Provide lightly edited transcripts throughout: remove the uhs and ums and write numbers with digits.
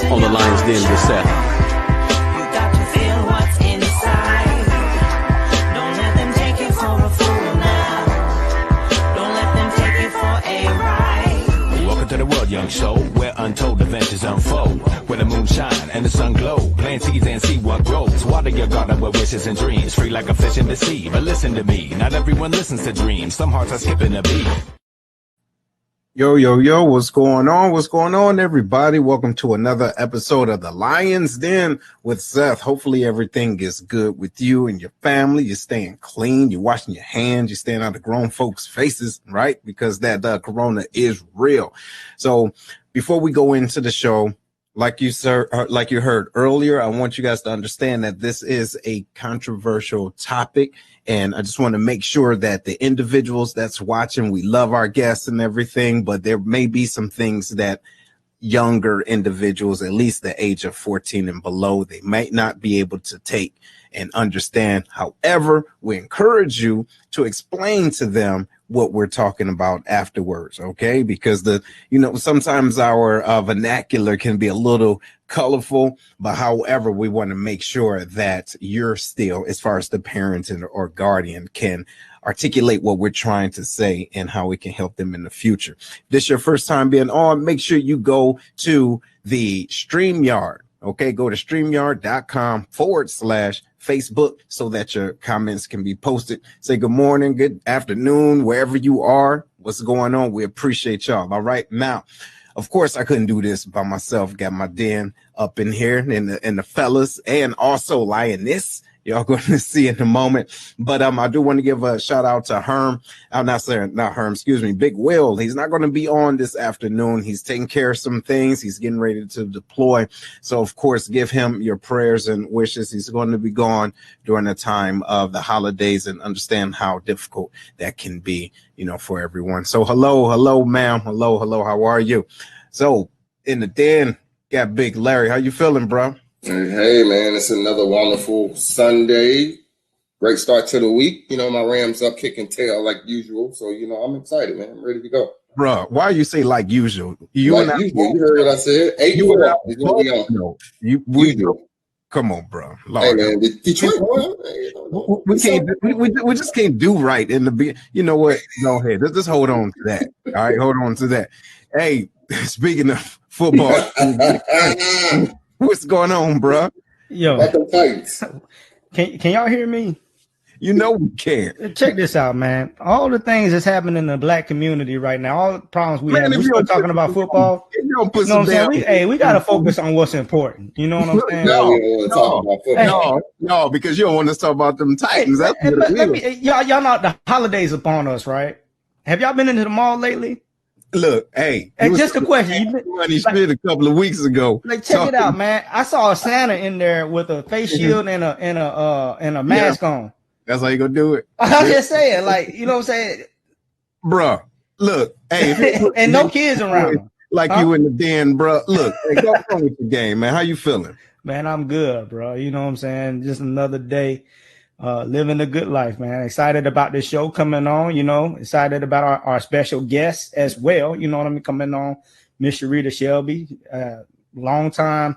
On the Lion's Den with Seth. You got to feel what's inside. Don't let them take you for a fool now. Don't let them take you for a ride. Welcome to the world, young soul, where untold adventures unfold. Where the moon shine and the sun glow. Plant seeds and see what grows. Water your garden with wishes and dreams. Free like a fish in the sea. But listen to me, not everyone listens to dreams. Some hearts are skipping a beat. Yo, what's going on? What's going on, everybody? Welcome to another episode of the Lion's Den with Seth. Hopefully everything is good with you and your family. You're staying clean. You're washing your hands. You're staying out of grown folks' faces, right? Because that corona is real. So before we go into the show, like you heard earlier, I want you guys to understand that this is a controversial topic. And I just want to make sure that the individuals that's watching, we love our guests and everything, but there may be some things that younger individuals, at least the age of 14 and below, they might not be able to take and understand. However, we encourage you to explain to them what we're talking about afterwards, okay? Because sometimes our vernacular can be a little colorful, but however, we want to make sure that you're still, as far as the parent or guardian, can articulate what we're trying to say and how we can help them in the future. If this is your first time being on, make sure you go to the StreamYard. Okay, go to StreamYard.com/Facebook so that your comments can be posted. Say good morning, good afternoon, wherever you are. What's going on? We appreciate y'all. All right. Now, of course, I couldn't do this by myself. Got my den up in here and the fellas and also Lioness. Y'all going to see in a moment. But I do want to give a shout out to Herm. I'm not Herm, excuse me, Big Will. He's not going to be on this afternoon. He's taking care of some things. He's getting ready to deploy. So, of course, give him your prayers and wishes. He's going to be gone during the time of the holidays and understand how difficult that can be, for everyone. So, hello, ma'am. Hello. How are you? So, in the den, got Big Larry. How you feeling, bro? Hey, man, it's another wonderful Sunday. Great start to the week. My Rams up kicking tail like usual. So, I'm excited, man. I'm ready to go. Bro, why you say like usual? You heard what I said. 8-4. Usual. Come on, bro. Lord, hey, man, Detroit. We just can't do right in the. You know what? Go ahead. Let's hold on to that. All right, hold on to that. Hey, speaking of football. What's going on, bro? Yo, can y'all hear me? We can. Check this out, man. All the things that's happening in the black community right now, all the problems we have. We're still talking about football. What I'm saying? We got to focus on what's important. You know what I'm saying? No, because you don't want to talk about them Titans. That's y'all know the holidays upon us, right? Have y'all been into the mall lately? Look, hey, just a question. A couple of weeks ago. Check it out, man. I saw a Santa in there with a face shield and a mask on. That's how you gonna do it. I'm just saying, you know what I'm saying, bro. Look, hey, and no kids around. You in the den, bro. Look, hey, go on with the game, man. How you feeling? Man, I'm good, bro. You know what I'm saying? Just another day. Living a good life, man. Excited about this show coming on, excited about our special guest as well. You know what I mean? Coming on, Miss Sharita Shelby, long time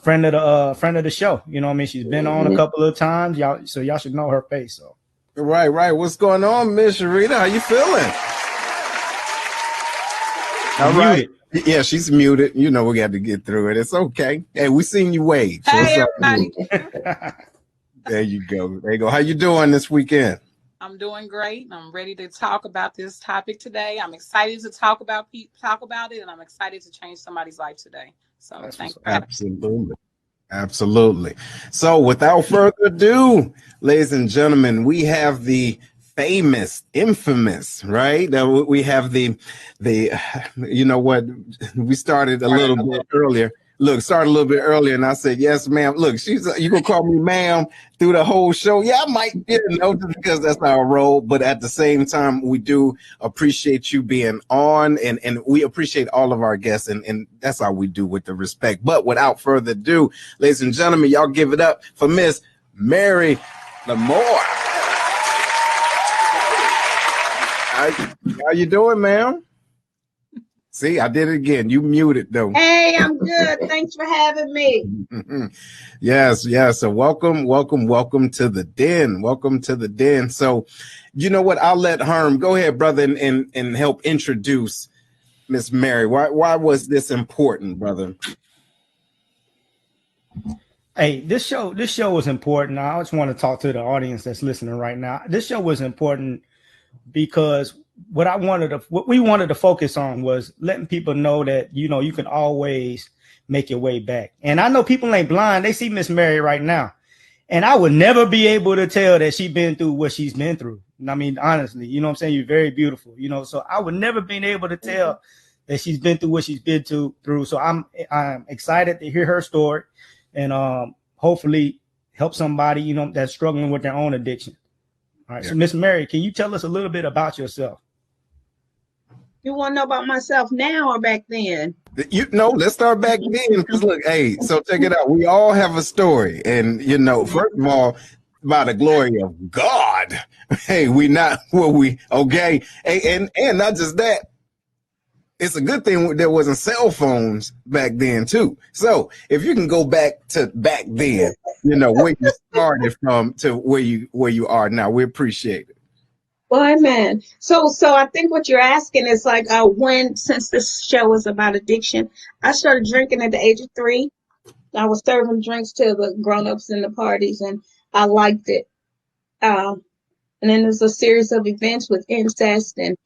friend of the show. You know what I mean? She's been on a couple of times. Y'all should know her face. So right. What's going on, Miss Sharita? How you feeling? All right. Yeah, she's muted. We got to get through it. It's okay. Hey, we seen you wave. So hey, everybody. There you go. How you doing this weekend? I'm doing great. I'm ready to talk about this topic today. I'm excited to talk about it, and I'm excited to change somebody's life today. So thanks for Absolutely. So without further ado, ladies and gentlemen, we have the famous, infamous, right? We have the, you know what? We started a little bit earlier. Look, started a little bit earlier, and I said, "Yes, ma'am." Look, you gonna call me ma'am through the whole show? Yeah, I might, just because that's our role. But at the same time, we do appreciate you being on, and we appreciate all of our guests, and that's how we do with the respect. But without further ado, ladies and gentlemen, y'all give it up for Miss Mary Laremore. How you doing, ma'am? See, I did it again. You muted though. Hey, I'm good. Thanks for having me. Yes. So welcome to the den. Welcome to the den. So, you know what? I'll let Herm go ahead, brother, and help introduce Miss Mary. Why was this important, brother? Hey, this show was important. I just want to talk to the audience that's listening right now. This show was important because what we wanted to focus on was letting people know that, you can always make your way back. And I know people ain't blind. They see Miss Mary right now. And I would never be able to tell that she's been through what she's been through. I mean, honestly, you know what I'm saying? You're very beautiful, so I would never been able to tell that she's been through what she's been through. So I'm excited to hear her story and hopefully help somebody, that's struggling with their own addiction. All right. Yeah. So Miss Mary, can you tell us a little bit about yourself? You want to know about myself now or back then? Let's start back then. Because look, hey, so check it out. We all have a story. And, first of all, by the glory of God, hey, okay. Hey, and not just that, it's a good thing there wasn't cell phones back then too. So if you can go back to back then, where you started from to where you are now, we appreciate it. Well, amen. So I think what you're asking is like since this show is about addiction, I started drinking at the age of 3. I was serving drinks to the grown-ups in the parties, and I liked it. And then there's a series of events with incest and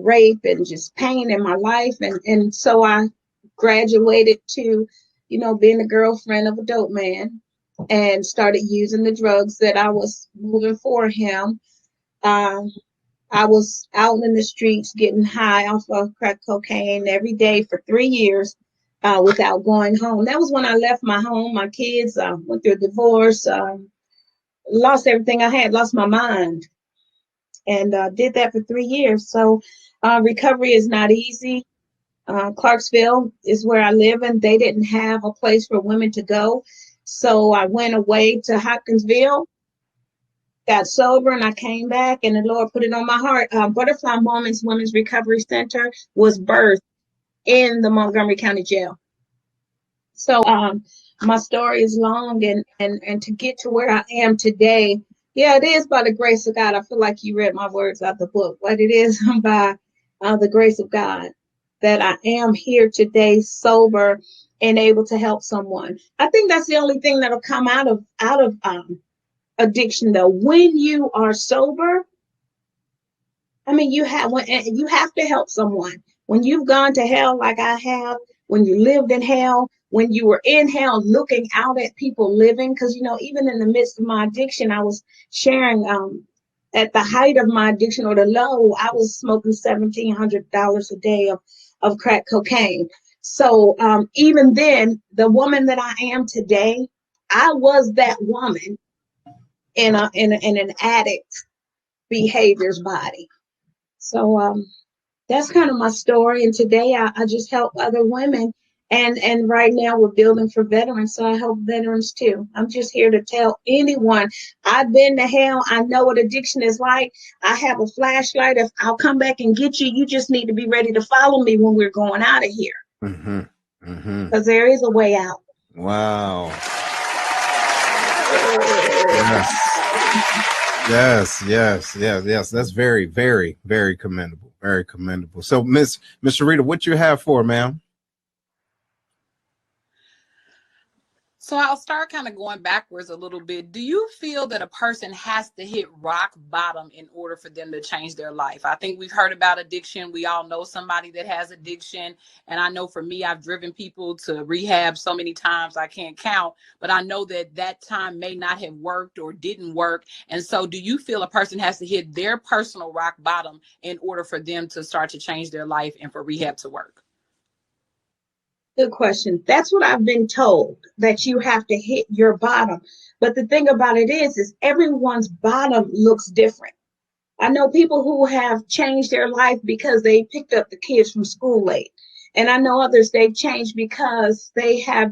rape and just pain in my life, and so I graduated to, being a girlfriend of a dope man, and started using the drugs that I was moving for him. I was out in the streets getting high off of crack cocaine every day for 3 years without going home. That was when I left my home, my kids, went through a divorce, lost everything I had, lost my mind, and did that for 3 years. So recovery is not easy. Clarksville is where I live, and they didn't have a place for women to go. So I went away to Hopkinsville, got sober, and I came back, and the Lord put it on my heart. Butterfly Moments Women's Recovery Center was birthed in the Montgomery County Jail. So my story is long, and to get to where I am today, yeah, it is by the grace of God. I feel like you read my words out the book, but it is by the grace of God that I am here today, sober and able to help someone. I think that's the only thing that'll come out of addiction, though. When you are sober, I mean, you have to help someone. When you've gone to hell like I have, when you lived in hell, when you were in hell looking out at people living, because, even in the midst of my addiction, I was sharing at the height of my addiction, or the low, I was smoking $1,700 a day of crack cocaine. So even then, the woman that I am today, I was that woman in an addict behavior's body. So that's kind of my story. And today I just help other women. And right now we're building for veterans, so I help veterans too. I'm just here to tell anyone, I've been to hell. I know what addiction is like. I have a flashlight. If I'll come back and get you, you just need to be ready to follow me when we're going out of here. Because there is a way out. Wow. Yes. That's very, very, very commendable. Very commendable. So, Miss Rita, what you have for, ma'am? So I'll start kind of going backwards a little bit. Do you feel that a person has to hit rock bottom in order for them to change their life? I think we've heard about addiction. We all know somebody that has addiction. And I know for me, I've driven people to rehab so many times I can't count. But I know that that time may not have worked or didn't work. And so do you feel a person has to hit their personal rock bottom in order for them to start to change their life and for rehab to work? Good question. That's what I've been told, that you have to hit your bottom. But the thing about it is everyone's bottom looks different. I know people who have changed their life because they picked up the kids from school late. And I know others they've changed because they have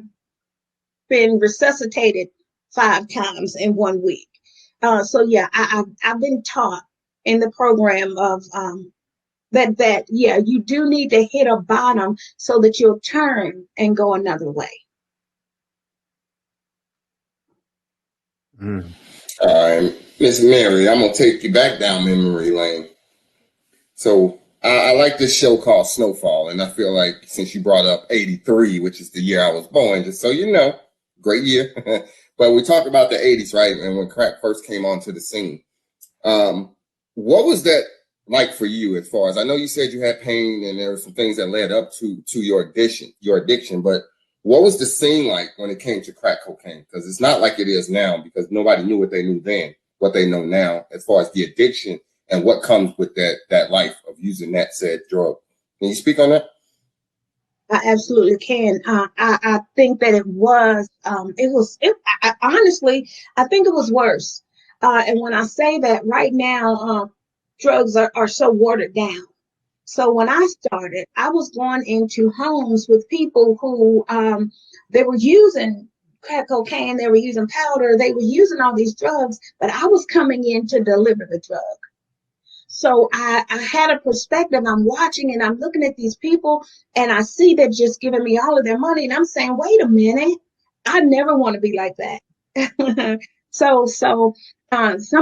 been resuscitated 5 times in 1 week. So yeah, I've been taught in the program of that yeah, you do need to hit a bottom so that you'll turn and go another way. Mm. All right, Miss Mary, I'm gonna take you back down memory lane. So I like this show called Snowfall, and I feel like since you brought up '83, which is the year I was born, just so you know, great year. But we talked about the '80s, right? And when crack first came onto the scene, what was that like for you? As far as I know, you said you had pain, and there were some things that led up to your addiction. But what was the scene like when it came to crack cocaine? Because it's not like it is now, because nobody knew what they knew then, what they know now, as far as the addiction and what comes with that life of using that said drug. Can you speak on that? I absolutely can. I think that honestly, I think it was worse. And when I say that right now, drugs are so watered down. So when I started, I was going into homes with people who they were using crack cocaine, they were using powder, they were using all these drugs, but I was coming in to deliver the drug. So I had a perspective. I'm watching and I'm looking at these people and I see they're just giving me all of their money. And I'm saying, wait a minute, I never want to be like that. So some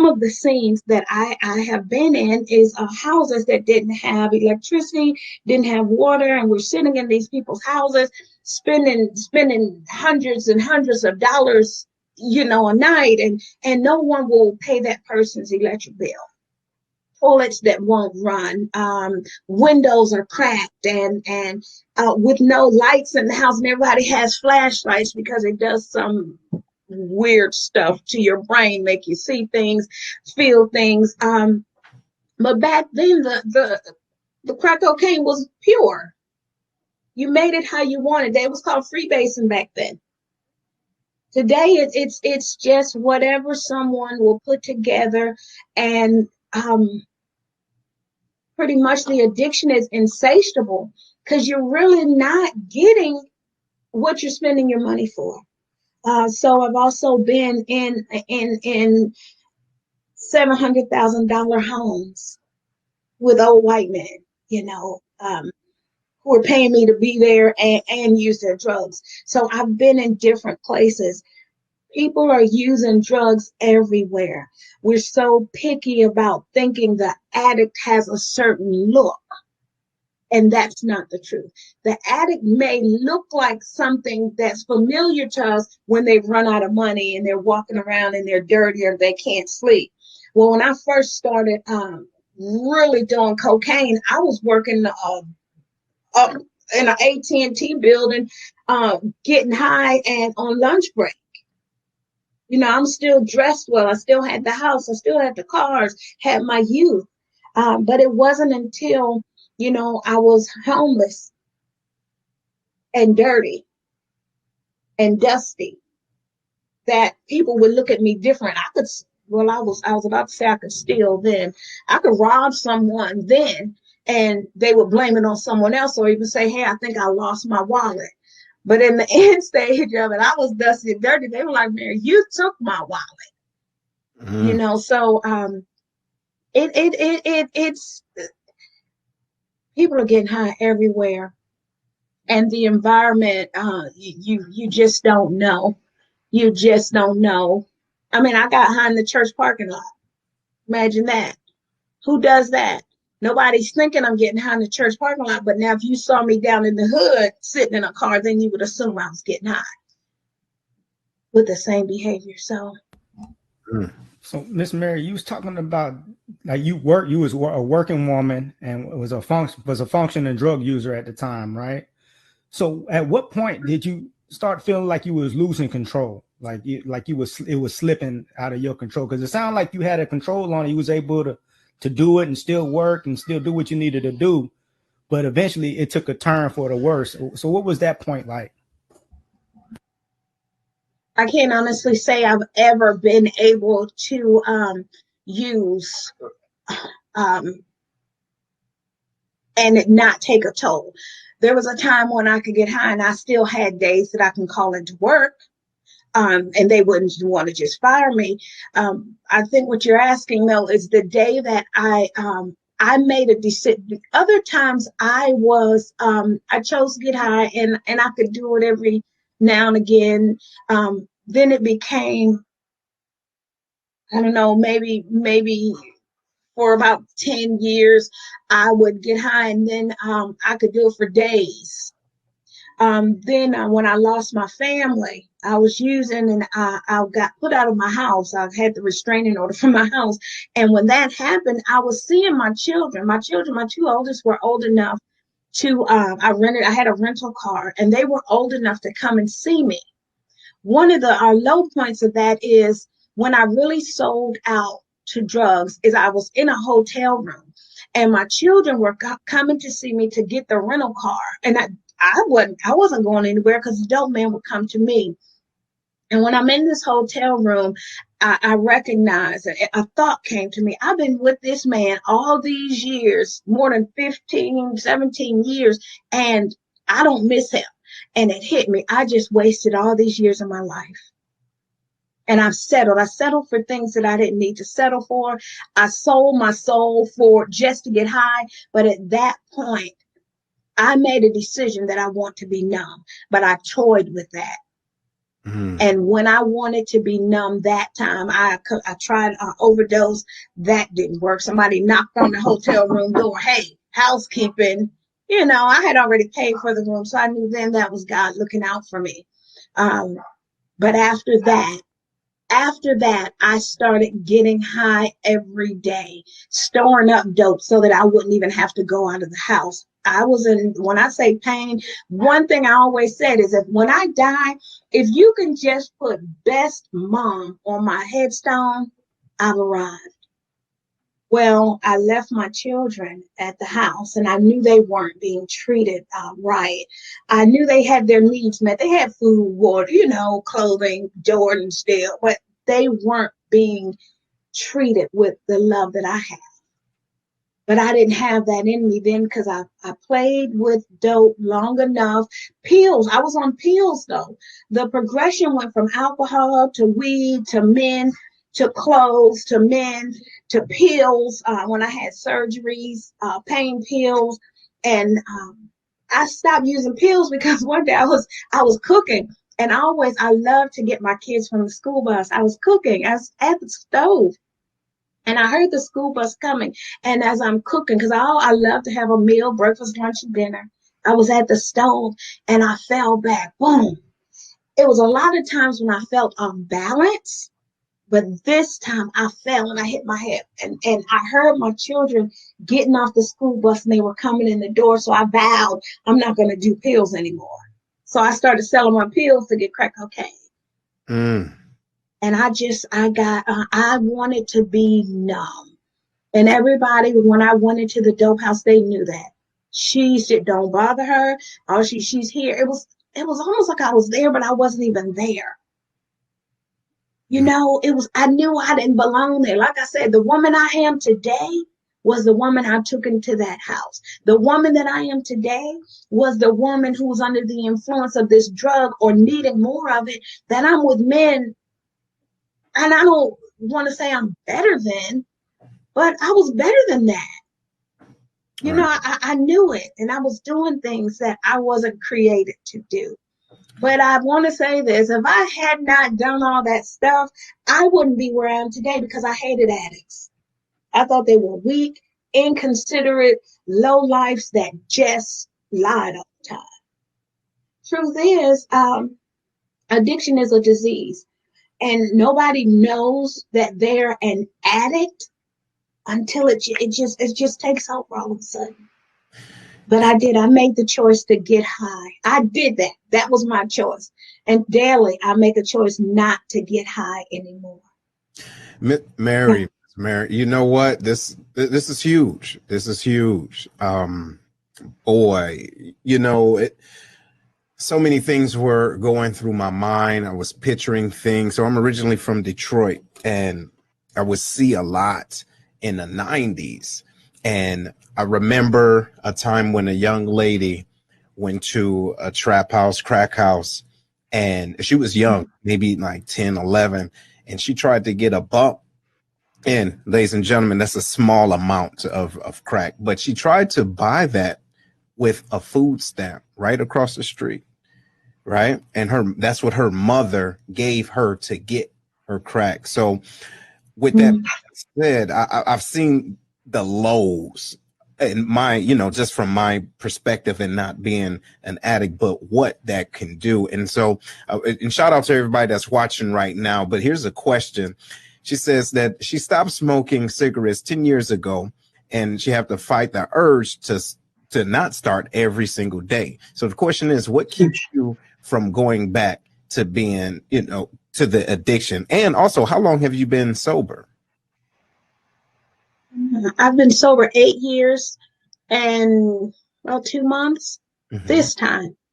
of the scenes that I have been in is houses that didn't have electricity, didn't have water, and we're sitting in these people's houses, spending hundreds and hundreds of dollars, a night, and no one will pay that person's electric bill. Toilets that won't run, windows are cracked, and with no lights in the house, and everybody has flashlights because it does some weird stuff to your brain, make you see things, feel things. But back then, the crack cocaine was pure. You made it how you wanted. It was called freebasing back then. Today, it's just whatever someone will put together, and pretty much the addiction is insatiable because you're really not getting what you're spending your money for. So I've also been in $700,000 homes with old white men, who are paying me to be there and use their drugs. So I've been in different places. People are using drugs everywhere. We're so picky about thinking the addict has a certain look, and that's not the truth. The addict may look like something that's familiar to us when they've run out of money and they're walking around and they're dirty or they can't sleep. Well, when I first started really doing cocaine, I was working up in an AT&T building, getting high and on lunch break. I'm still dressed well. I still had the house. I still had the cars, had my youth. But it wasn't until, I was homeless and dirty and dusty that people would look at me different. I was about to say I could steal then. I could rob someone then, and they would blame it on someone else, or even say, hey, I think I lost my wallet. But in the end stage of it, I was dusty and dirty. They were like, Mary, you took my wallet. Mm. So it's people are getting high everywhere, and the environment, you just don't know. You just don't know. I mean, I got high in the church parking lot. Imagine that. Who does that? Nobody's thinking I'm getting high in the church parking lot, but now if you saw me down in the hood sitting in a car, then you would assume I was getting high. with the same behavior. So So, Miss Mary, you was talking about like you was a working woman and was a functioning drug user at the time, right? So, at what point did you start feeling like you was losing control, like it was slipping out of your control? Because it sounded like you had a control on it. You was able to do it and still work and still do what you needed to do, but eventually it took a turn for the worse. So, what was that point like? I can't honestly say I've ever been able to use and it not take a toll. There was a time when I could get high and I still had days that I can call into work and they wouldn't want to just fire me. I think what you're asking though is the day that I made a decision. Other times I chose to get high and I could do it every now and again. Then it became, I don't know, maybe for about 10 years, I would get high and then I could do it for days. Then when I lost my family, I was using and I got put out of my house. I had the restraining order from my house. And when that happened, I was seeing my children. My two oldest were old enough to, I had a rental car and they were old enough to come and see me. One of our low points of that is when I really sold out to drugs is I was in a hotel room and my children were coming to see me to get the rental car. And I wasn't going anywhere because the dope man would come to me. And when I'm in this hotel room, I recognize a thought came to me. I've been with this man all these years, more than 15, 17 years, and I don't miss him. And it hit me. I just wasted all these years of my life. And I've settled. I settled for things that I didn't need to settle for. I sold my soul for just to get high. But at that point, I made a decision that I want to be numb. But I toyed with that. Mm-hmm. And when I wanted to be numb that time, I tried an overdose. That didn't work. Somebody knocked on the hotel room door. Hey, housekeeping. You know, I had already paid for the room, so I knew then that was God looking out for me. But after that, I started getting high every day, storing up dope so that I wouldn't even have to go out of the house. When I say pain, one thing I always said is when I die, if you can just put best mom on my headstone, I've arrived. Well, I left my children at the house and I knew they weren't being treated right. I knew they had their needs met. They had food, water, clothing, Jordan still, but they weren't being treated with the love that I have. But I didn't have that in me then because I played with dope long enough. Pills, I was on pills though. The progression went from alcohol to weed to men to clothes to men to pills when I had surgeries, pain pills. And I stopped using pills because one day I was cooking and I loved to get my kids from the school bus. I was cooking, I was at the stove. And I heard the school bus coming. And as I'm cooking, because I love to have a meal, breakfast, lunch, and dinner, I was at the stove and I fell back. Boom. It was a lot of times when I felt unbalanced, but this time I fell and I hit my head. And I heard my children getting off the school bus and they were coming in the door. So I vowed I'm not going to do pills anymore. So I started selling my pills to get crack cocaine. Mm. And I wanted to be numb. And everybody, when I went into the dope house, they knew that. She said, don't bother her. Oh, she's here. It was almost like I was there, but I wasn't even there. I knew I didn't belong there. Like I said, the woman I am today was the woman I took into that house. The woman that I am today was the woman who was under the influence of this drug or needing more of it, that I'm with men. And I don't want to say I'm better than, but I was better than that. I knew it and I was doing things that I wasn't created to do. But I want to say this, if I had not done all that stuff, I wouldn't be where I am today because I hated addicts. I thought they were weak, inconsiderate, low lives that just lied all the time. Truth is, addiction is a disease. And nobody knows that they're an addict until it just takes over all of a sudden. But I made the choice to get high. I did that. That was my choice. And daily I make a choice not to get high anymore. Mary, you know what? This is huge. This is huge. Boy, you know, so many things were going through my mind. I was picturing things. So I'm originally from Detroit, and I would see a lot in the 90s. And I remember a time when a young lady went to a trap house, crack house, and she was young, maybe like 10, 11, and she tried to get a bump. And ladies and gentlemen, that's a small amount of crack, but she tried to buy that with a food stamp right across the street, right? And that's what her mother gave her to get her crack. So with that said, I've seen the lows in my, you know, just from my perspective and not being an addict, but what that can do. And so, and shout out to everybody that's watching right now, but here's a question. She says that she stopped smoking cigarettes 10 years ago, and she have to fight the urge to not start every single day. So the question is, what keeps you from going back to being, you know, to the addiction? And also, how long have you been sober? I've been sober 8 years and 2 months. This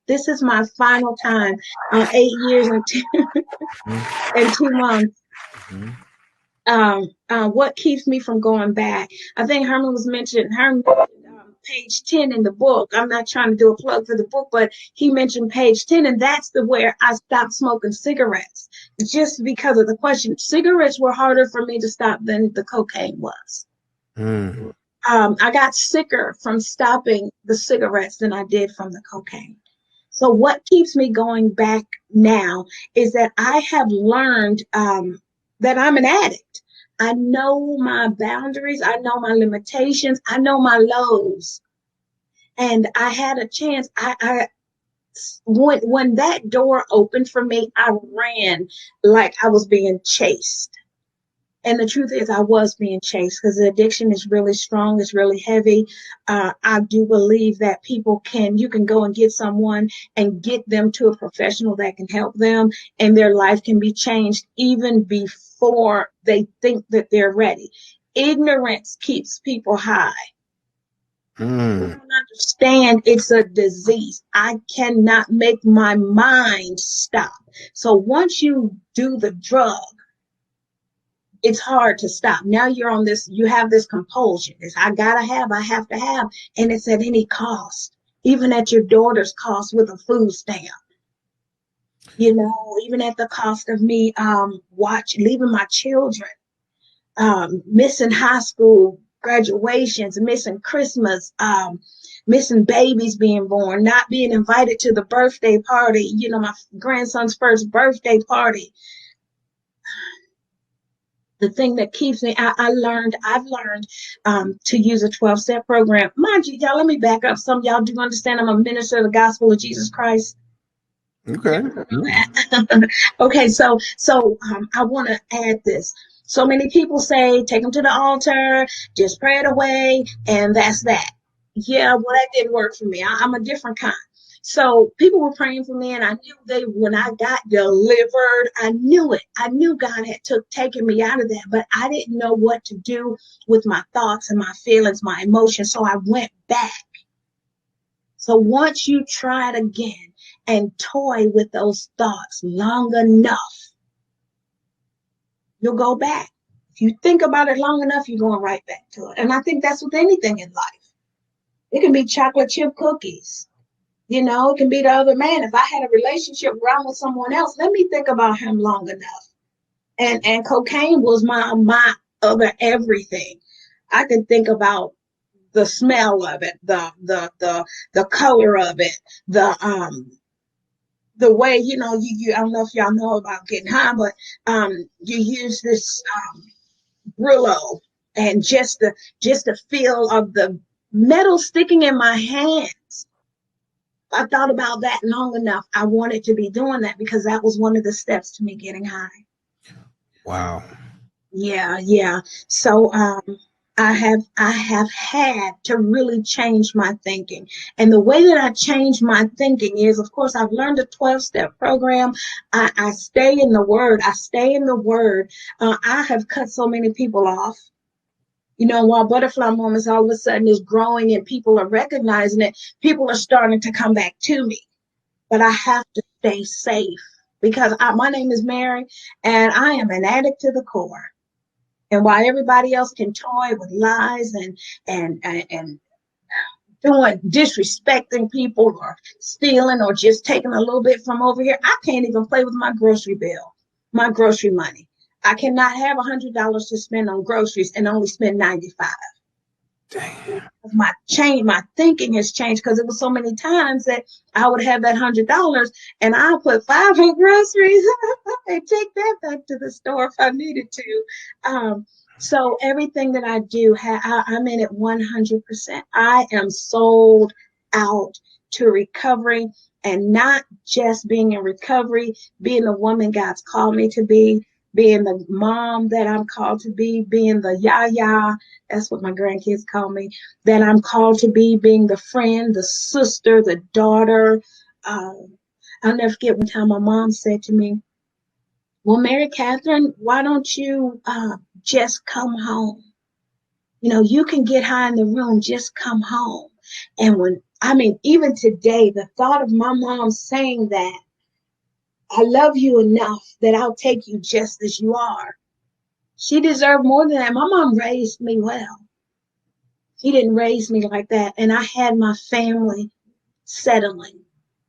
is my final time. 8 years and 2 months. What keeps me from going back? I think Herman mentioned page 10 in the book. I'm not trying to do a plug for the book, but he mentioned page 10, and that's where I stopped smoking cigarettes, just because of the question. Cigarettes were harder for me to stop than the cocaine was. I got sicker from stopping the cigarettes than I did from the cocaine. So what keeps me going back now is that I have learned that I'm an addict. I know my boundaries. I know my limitations. I know my lows. And I had a chance. When that door opened for me, I ran like I was being chased. And the truth is, I was being chased because the addiction is really strong. It's really heavy. I do believe that you can go and get someone and get them to a professional that can help them, and their life can be changed even before they think that they're ready. Ignorance keeps people high. I don't understand it's a disease. I cannot make my mind stop. So once you do the drug, it's hard to stop. Now you're on this, you have this compulsion. It's I have to have, and it's at any cost, even at your daughter's cost with a food stamp. You know, even at the cost of me leaving my children, missing high school graduations, missing Christmas, missing babies being born, not being invited to the birthday party, you know, my grandson's first birthday party. The thing that keeps me, I've learned to use a 12-step program. Mind you, y'all, let me back up. Some of y'all do understand I'm a minister of the gospel of Jesus Christ. Okay. Okay, so I want to add this. So many people say, take them to the altar, just pray it away, and that's that. Yeah, well, that didn't work for me. I'm a different kind. So people were praying for me, and I knew when I got delivered, I knew it. I knew God had taken me out of that, but I didn't know what to do with my thoughts and my feelings, my emotions. So I went back. So once you try it again and toy with those thoughts long enough, you'll go back. If you think about it long enough, you're going right back to it. And I think that's with anything in life. It can be chocolate chip cookies. You know, it can be the other man. If I had a relationship where I'm with someone else, let me think about him long enough. And cocaine was my other everything. I could think about the smell of it, the color of it, the way, you know, you I don't know if y'all know about getting high, but you use this Brillo, and just the feel of the metal sticking in my hands. I thought about that long enough. I wanted to be doing that because that was one of the steps to me getting high. Wow. Yeah. So I have had to really change my thinking. And the way that I change my thinking is, of course, I've learned a 12-step program. I stay in the word. I stay in the word. I have cut so many people off. You know, while Butterfly Moments all of a sudden is growing and people are recognizing it, people are starting to come back to me. But I have to stay safe because my name is Mary and I am an addict to the core. And while everybody else can toy with lies and doing disrespecting people or stealing or just taking a little bit from over here, I can't even play with my grocery bill, my grocery money. I cannot have $100 to spend on groceries and only spend 95. Damn. My thinking has changed because it was so many times that I would have that $100 and I'll put 5 on groceries and take that back to the store if I needed to. So everything that I do, I'm in it 100%. I am sold out to recovery, and not just being in recovery, being the woman God's called me to be, being the mom that I'm called to be, being the yaya, that's what my grandkids call me, that I'm called to be, being the friend, the sister, the daughter. I'll never forget one time my mom said to me, well, Mary Catherine, why don't you just come home? You know, you can get high in the room, just come home. And even today, the thought of my mom saying that, I love you enough that I'll take you just as you are. She deserved more than that. My mom raised me well. She didn't raise me like that. And I had my family settling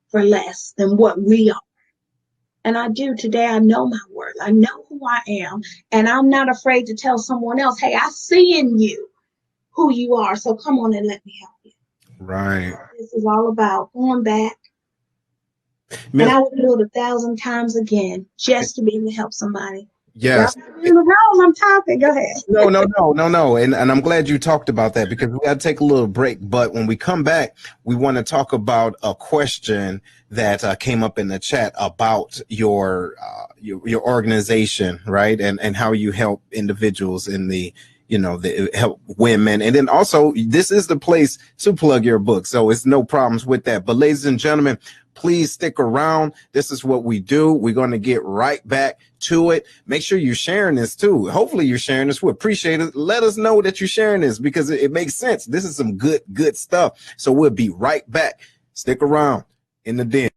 for less than what we are. And I do today. I know my worth. I know who I am. And I'm not afraid to tell someone else, hey, I see in you who you are. So come on and let me help you. Right. This is all about going back. Miss, And I would do it 1,000 times again just to be able to help somebody. yes. Y'all in the room, I'm talking. Go ahead. No. And I'm glad you talked about that because we got to take a little break. But when we come back, we want to talk about a question that came up in the chat about your organization, right? And how you help individuals in the help women. And then also, this is the place to plug your book. So it's no problems with that. But ladies and gentlemen, please stick around. This is what we do. We're going to get right back to it. Make sure you're sharing this too. Hopefully you're sharing this. We appreciate it. Let us know that you're sharing this because it makes sense. This is some good stuff. So we'll be right back. Stick around in the den.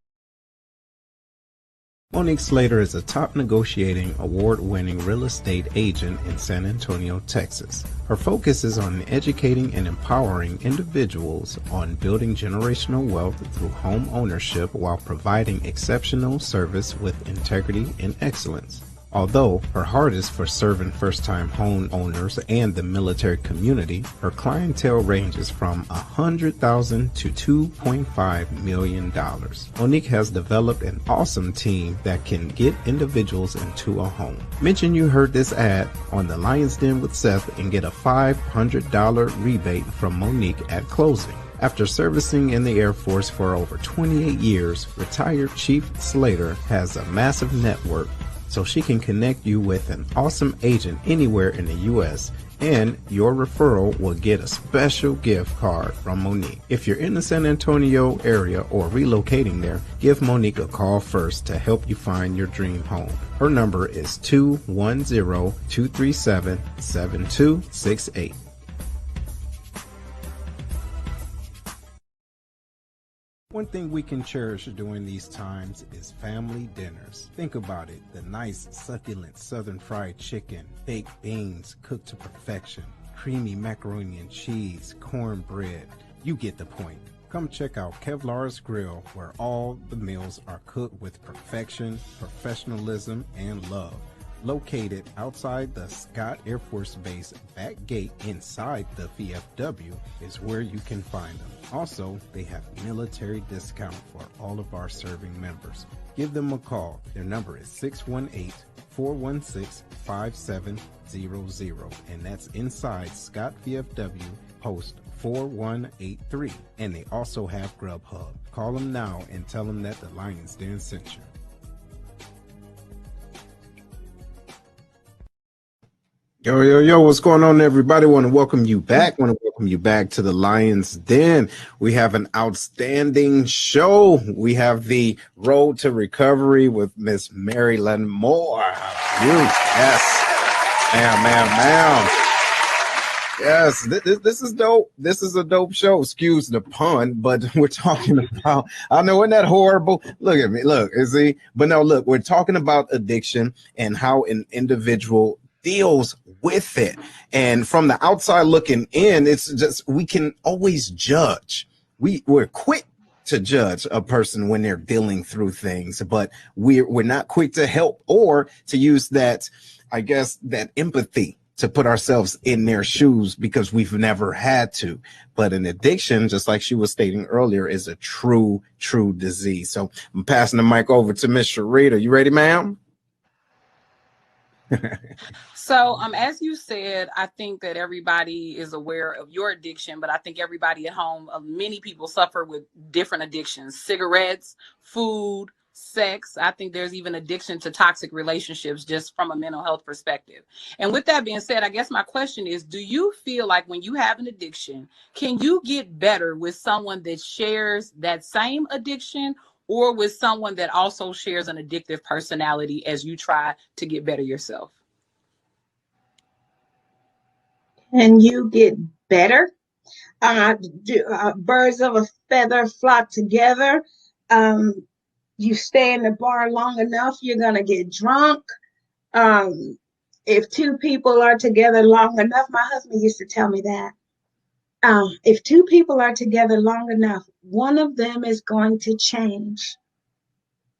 Monique Slater is a top negotiating, award-winning real estate agent in San Antonio, Texas. Her focus is on educating and empowering individuals on building generational wealth through home ownership while providing exceptional service with integrity and excellence. Although her heart is for serving first-time home owners and the military community, her clientele ranges from $100,000 to $2.5 million. Monique has developed an awesome team that can get individuals into a home. Mention you heard this ad on the Lion's Den with Seth and get a $500 rebate from Monique at closing. After servicing in the Air Force for over 28 years, retired Chief Slater has a massive network so she can connect you with an awesome agent anywhere in the U.S., and your referral will get a special gift card from Monique. If you're in the San Antonio area or relocating there, give Monique a call first to help you find your dream home. Her number is 210-237-7268. One thing we can cherish during these times is family dinners. Think about it, the nice, succulent southern fried chicken, baked beans cooked to perfection, creamy macaroni and cheese, cornbread. You get the point. Come check out Kevlar's Grill, where all the meals are cooked with perfection, professionalism, and love. Located outside the Scott Air Force Base back gate inside the VFW is where you can find them. Also, they have military discount for all of our serving members. Give them a call. Their number is 618-416-5700, and that's inside Scott VFW Post 4183. And they also have Grubhub. Call them now and tell them that the Lion's Den sent you. Yo, yo, yo, what's going on, everybody? Want to welcome you back. Want to welcome you back to the Lion's Den. We have an outstanding show. We have the Road to Recovery with Miss Mary Laremore. Yes, ma'am. Yes, this is dope. This is a dope show. Excuse the pun, but we're talking about, I know, isn't that horrible? Look at me. Look, is he? But no, look, we're talking about addiction and how an individual deals with it. And from the outside looking in, it's just, we can always judge. We're quick to judge a person when they're dealing through things, but we're not quick to help or to use that, I guess, that empathy to put ourselves in their shoes because we've never had to. But an addiction, just like she was stating earlier, is a true disease. So I'm passing the mic over to Miss Sharita. You ready, ma'am? So, as you said, I think that everybody is aware of your addiction, but I think everybody at home, many people suffer with different addictions: cigarettes, food, sex. I think there's even addiction to toxic relationships just from a mental health perspective. And with that being said, I guess my question is, do you feel like when you have an addiction, can you get better with someone that shares that same addiction, or with someone that also shares an addictive personality as you try to get better yourself? And you get better. Birds of a feather flock together. You stay in the bar long enough, you're going to get drunk. If two people are together long enough, my husband used to tell me that. If two people are together long enough, one of them is going to change.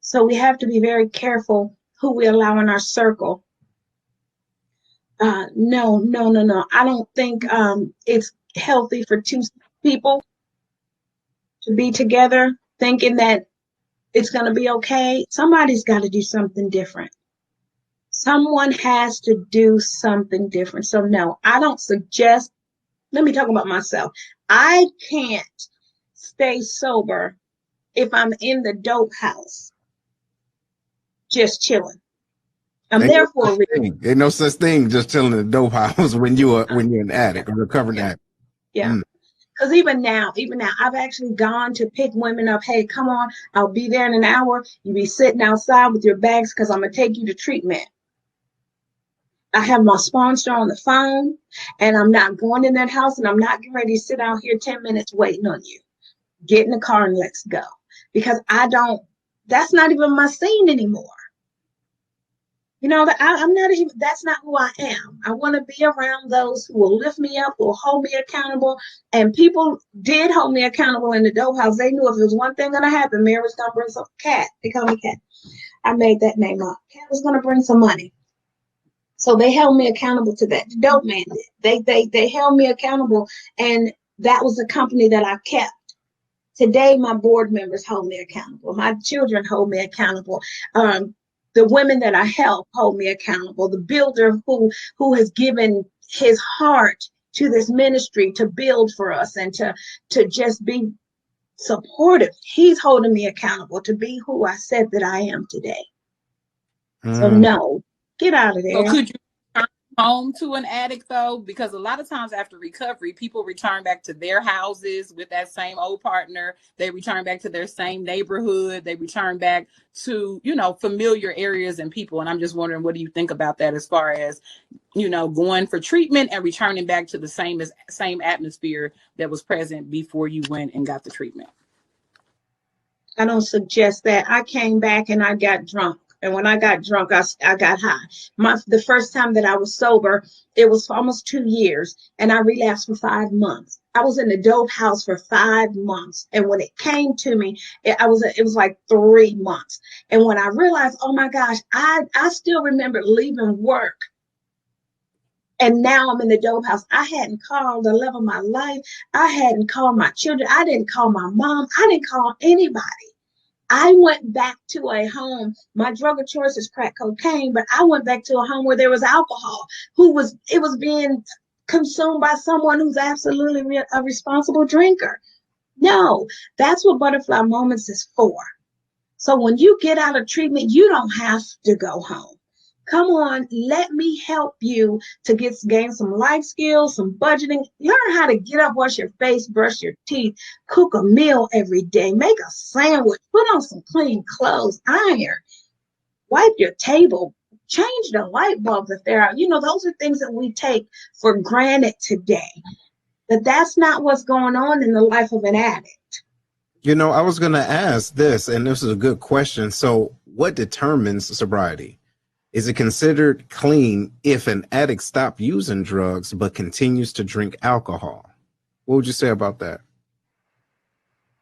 So we have to be very careful who we allow in our circle. No. I don't think it's healthy for two people to be together thinking that it's going to be okay. Somebody's got to do something different. Someone has to do something different. So no, I don't suggest, let me talk about myself. I can't stay sober if I'm in the dope house just chilling. I'm there for a reason. Ain't no such thing just chilling in the dope house when you're an addict, a recovering addict. Yeah. Because even now, I've actually gone to pick women up. Hey, come on, I'll be there in an hour. You be sitting outside with your bags because I'm going to take you to treatment. I have my sponsor on the phone, and I'm not going in that house, and I'm not getting ready to sit out here 10 minutes waiting on you. Get in the car and let's go. Because that's not even my scene anymore. You know, I'm not even, that's not who I am. I want to be around those who will lift me up, who will hold me accountable. And people did hold me accountable in the dope house. They knew if there was one thing going to happen, Mary was going to bring some Cat. They call me Cat. I made that name up. Cat was going to bring some money. So they held me accountable to that. The dope man did. They held me accountable. And that was the company that I kept. Today, my board members hold me accountable. My children hold me accountable. The women that I help hold me accountable. The builder who has given his heart to this ministry to build for us and to just be supportive. He's holding me accountable to be who I said that I am today. So no, get out of there. So could you return home to an addict though? Because a lot of times after recovery, people return back to their houses with that same old partner. They return back to their same neighborhood. They return back to, familiar areas and people. And I'm just wondering, what do you think about that as far as, going for treatment and returning back to the same atmosphere that was present before you went and got the treatment? I don't suggest that. I came back and I got drunk. And when I got drunk, I got high. The first time that I was sober, it was for almost 2 years, and I relapsed for 5 months. I was in the dope house for 5 months, and when it came to me, it was like 3 months. And when I realized, oh my gosh, I still remember leaving work, and now I'm in the dope house. I hadn't called the love of my life. I hadn't called my children. I didn't call my mom. I didn't call anybody. I went back to a home. My drug of choice is crack cocaine, but I went back to a home where there was alcohol. It was being consumed by someone who's absolutely a responsible drinker. No, that's what Butterfly Moments is for. So when you get out of treatment, you don't have to go home. Come on, let me help you to gain some life skills, some budgeting. Learn how to get up, wash your face, brush your teeth, cook a meal every day, make a sandwich, put on some clean clothes, iron, wipe your table, change the light bulbs if they're out. Those are things that we take for granted today. But that's not what's going on in the life of an addict. I was going to ask this, and this is a good question. So what determines sobriety? Is it considered clean if an addict stops using drugs but continues to drink alcohol? What would you say about that?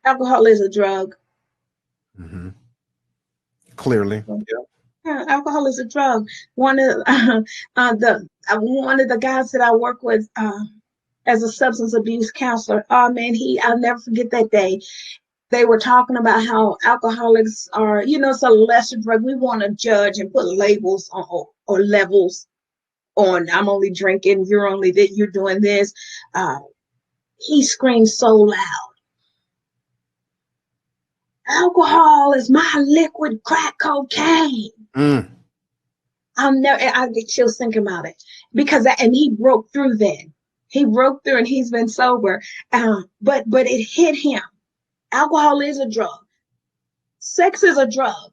Alcohol is a drug. Mm-hmm. Clearly. Yeah, alcohol is a drug. One of the guys that I work with as a substance abuse counselor, oh man, I'll never forget that day. They were talking about how alcoholics are, it's a lesser drug. We want to judge and put labels on or levels on. I'm only drinking, you're only that, you're doing this. He screamed so loud. Alcohol is my liquid crack cocaine. I get chills thinking about it and he broke through then. He broke through and he's been sober. But it hit him. Alcohol is a drug. Sex is a drug.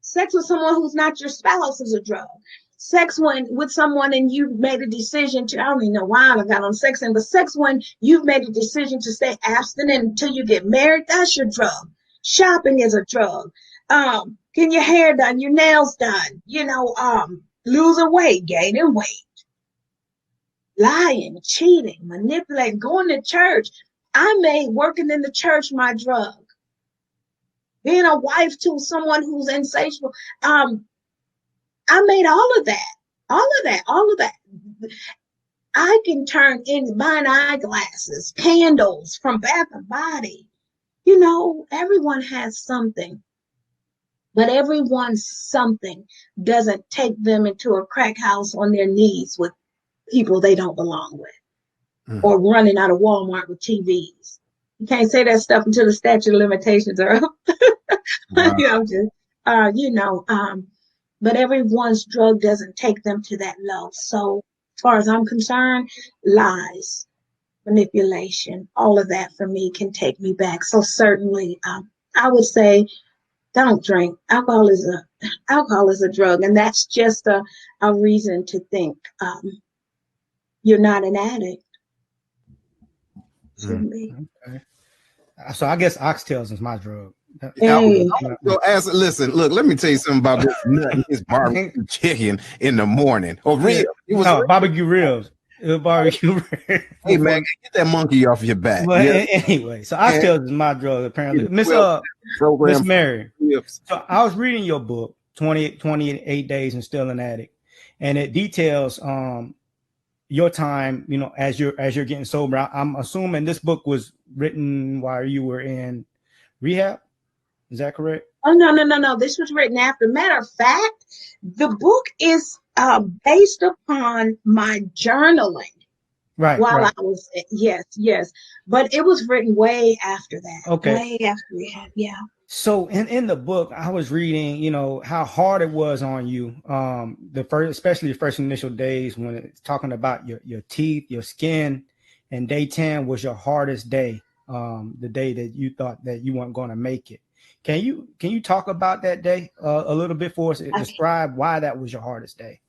Sex with someone who's not your spouse is a drug. Sex with someone and you've made a decision to, I don't even know why I got on sex, but sex when you've made a decision to stay abstinent until you get married, that's your drug. Shopping is a drug. Getting your hair done, your nails done, losing weight, gaining weight, lying, cheating, manipulating, going to church. I made working in the church my drug. Being a wife to someone who's insatiable. I made all of that. I can turn in buying eyeglasses, candles from Bath and Body. Everyone has something. But everyone's something doesn't take them into a crack house on their knees with people they don't belong with. Or running out of Walmart with TVs. You can't say that stuff until the statute of limitations are up. Wow. But everyone's drug doesn't take them to that low. So as far as I'm concerned, lies, manipulation, all of that for me can take me back. So certainly, I would say don't drink. Alcohol is a drug, and that's just a reason to think you're not an addict. Okay. So I guess oxtails is my drug. Listen, look, let me tell you something about this nut and his barbecue chicken in the morning. Or ribs. Barbecue ribs. It was barbecue ribs. Hey man, get that monkey off your back. Well, anyway, so oxtails is my drug apparently. Miss Mary. So I was reading your book, 28 Days and Still an Addict, and it details your time, as you're getting sober. I'm assuming this book was written while you were in rehab. Is that correct? Oh, no. This was written after. Matter of fact, the book is based upon my journaling. Right. While I was, yes. But it was written way after that. Okay. Way after rehab, yeah. So in the book, I was reading, how hard it was on you. Especially the first initial days when it's talking about your teeth, your skin, and day 10 was your hardest day. The day that you thought that you weren't going to make it. Can you talk about that day a little bit for us? Describe why that was your hardest day.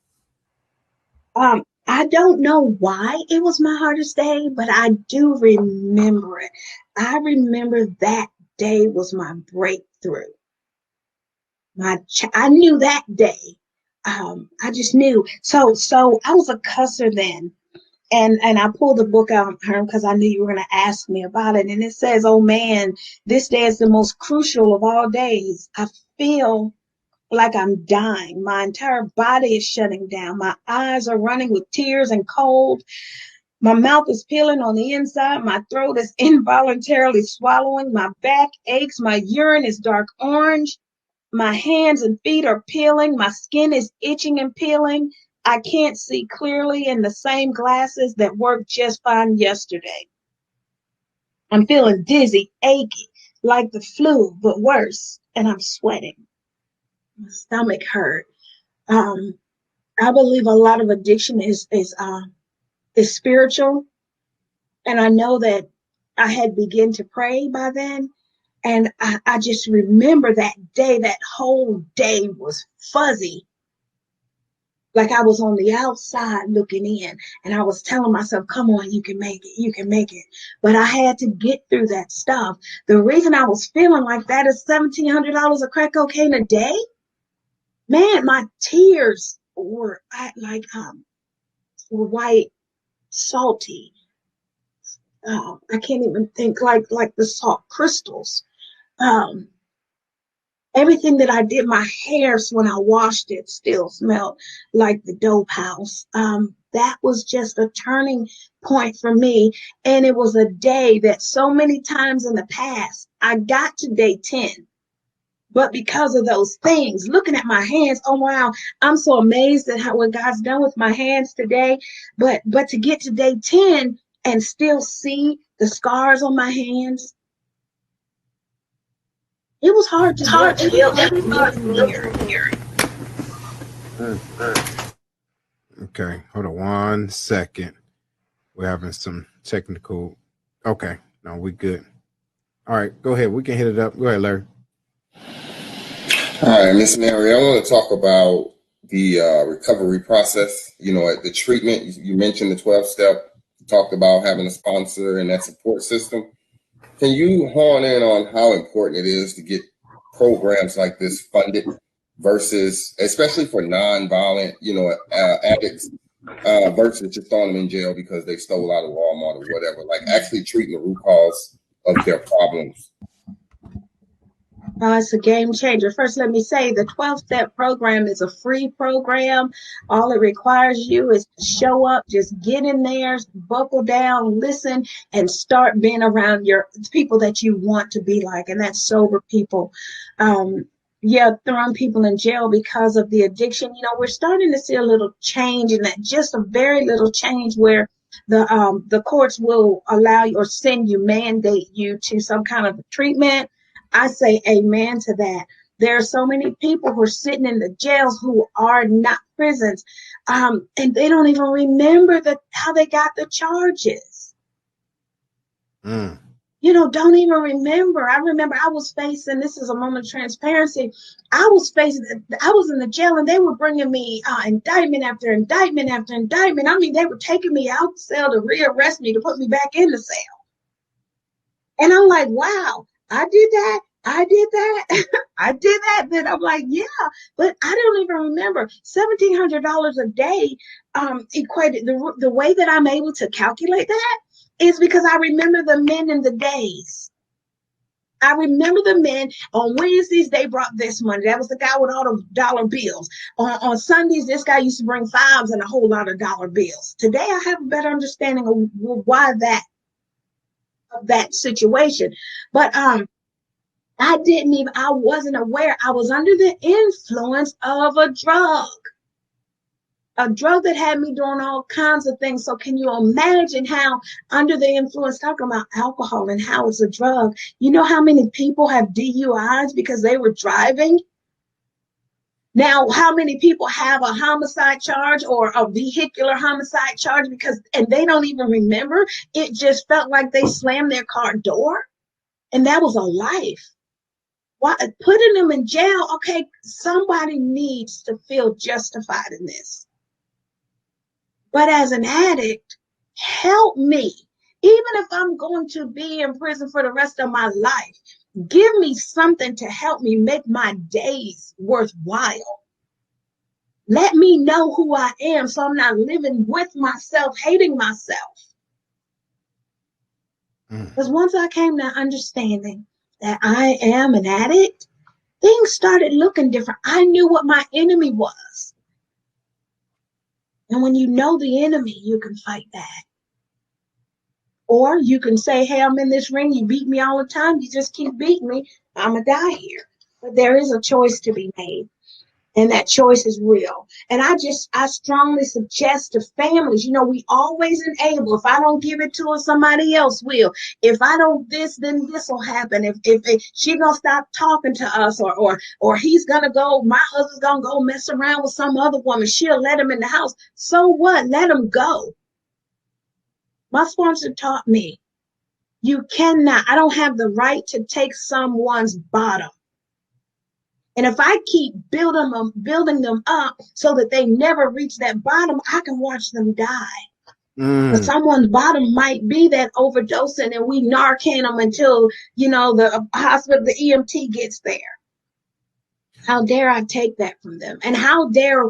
I don't know why it was my hardest day, but I do remember it. I remember that day was my breakthrough. I knew that day. I just knew. So I was a cusser then. And I pulled the book out, Herm, because I knew you were going to ask me about it. And it says, oh, man, this day is the most crucial of all days. I feel like I'm dying. My entire body is shutting down. My eyes are running with tears and cold. My mouth is peeling on the inside. My throat is involuntarily swallowing. My back aches. My urine is dark orange. My hands and feet are peeling. My skin is itching and peeling. I can't see clearly in the same glasses that worked just fine yesterday. I'm feeling dizzy, achy, like the flu, but worse, and I'm sweating. My stomach hurt. I believe a lot of addiction is spiritual, and I know that I had begun to pray by then, and I just remember that day. That whole day was fuzzy, like I was on the outside looking in, and I was telling myself, come on, you can make it, you can make it. But I had to get through that stuff. The reason I was feeling like that is $1,700 of crack cocaine a day. Man, my tears were were white, salty. I can't even think, like the salt crystals. Um, Everything that I did, my hairs, when I washed it, still smelled like the dope house. That was just a turning point for me. And it was a day that so many times in the past, I got to day 10. But because of those things, looking at my hands, oh wow, I'm so amazed at what God's done with my hands today. But to get to day 10 and still see the scars on my hands, it was hard to heal every part from here. Okay, hold on 1 second. We're having some technical. Okay, no, we good. All right, go ahead. We can hit it up. Go ahead, Larry. All right, Miss Mary, I want to talk about the recovery process. You know, at the treatment, you mentioned the 12-step, you talked about having a sponsor and that support system. Can you hone in on how important it is to get programs like this funded versus, especially for non-violent, addicts, versus just throwing them in jail because they stole out of Walmart or whatever, like actually treating the root cause of their problems? It's a game changer. First, let me say the 12-step program is a free program. All it requires you is to show up, just get in there, buckle down, listen, and start being around your people that you want to be like, and that's sober people. Throwing people in jail because of the addiction. You know, we're starting to see a little change in that, just a very little change where the courts will allow you or mandate you to some kind of treatment. I say amen to that. There are so many people who are sitting in the jails who are not prisons, and they don't even remember how they got the charges. Don't even remember. I remember I was facing, this is a moment of transparency, I was in the jail and they were bringing me indictment after indictment after indictment. I mean, they were taking me out the cell to rearrest me, to put me back in the cell. And I'm like, wow, I did that. I did that. Then I'm like, yeah, but I don't even remember. $1,700 a day equated. The way that I'm able to calculate that is because I remember the men in the days. I remember the men on Wednesdays, they brought this money. That was the guy with all the dollar bills. On Sundays, this guy used to bring fives and a whole lot of dollar bills. Today, I have a better understanding of why that situation. But I wasn't aware. I was under the influence of a drug that had me doing all kinds of things. So can you imagine how under the influence, talking about alcohol and how it's a drug, you know how many people have DUIs because they were driving? Now, how many people have a homicide charge or a vehicular homicide charge and they don't even remember? It just felt like they slammed their car door, and that was a life. Why putting them in jail? Okay, somebody needs to feel justified in this. But as an addict, help me. Even if I'm going to be in prison for the rest of my life, give me something to help me make my days worthwhile. Let me know who I am so I'm not living with myself, hating myself. Because once I came to understanding that I am an addict, things started looking different. I knew what my enemy was. And when you know the enemy, you can fight back. Or you can say, hey, I'm in this ring. You beat me all the time. You just keep beating me. I'm going to die here. But there is a choice to be made. And that choice is real. And I strongly suggest to families, we always enable. If I don't give it to her, somebody else will. If I don't this, then this will happen. If she gonna stop talking to us, or he's gonna go, my husband's gonna go mess around with some other woman, she'll let him in the house. So what? Let him go. My sponsor taught me, I don't have the right to take someone's bottom. And if I keep building them up so that they never reach that bottom, I can watch them die. But someone's bottom might be that overdosing, and we Narcan them until, the hospital, the EMT gets there. How dare I take that from them? And how dare